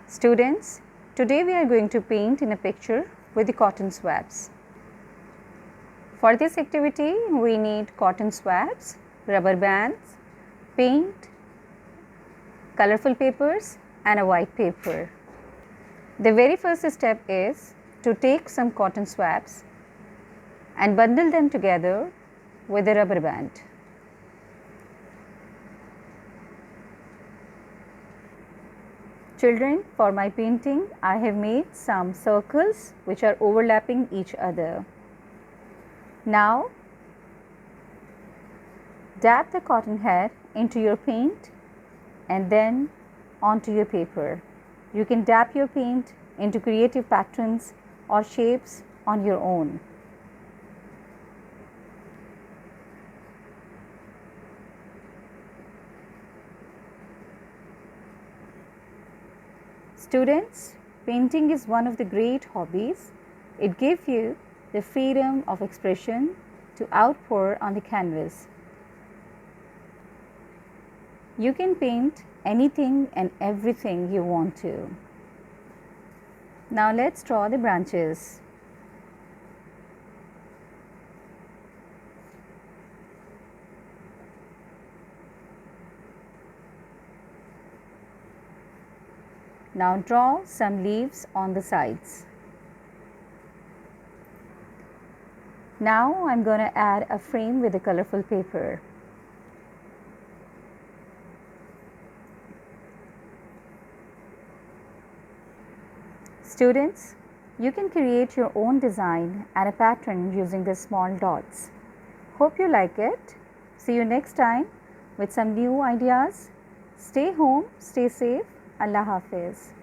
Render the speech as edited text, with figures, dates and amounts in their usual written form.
Students, today we are going to paint in a picture with the cotton swabs. For this activity, we need cotton swabs, rubber bands, paint, colorful papers and a white paper. The very first step is to take some cotton swabs and bundle them together with a rubber band. Children, for my painting, I have made some circles which are overlapping each other. Now, dab the cotton hair into your paint and then onto your paper. You can dab your paint into creative patterns or shapes on your own. Students, painting is one of the great hobbies. It gives you the freedom of expression to outpour on the canvas. You can paint anything and everything you want to. Now let's draw the branches. Now draw some leaves on the sides. Now I'm going to add a frame with a colorful paper. Students, you can create your own design and a pattern using the small dots. Hope you like it. See you next time with some new ideas. Stay home, stay safe. Allah Hafiz.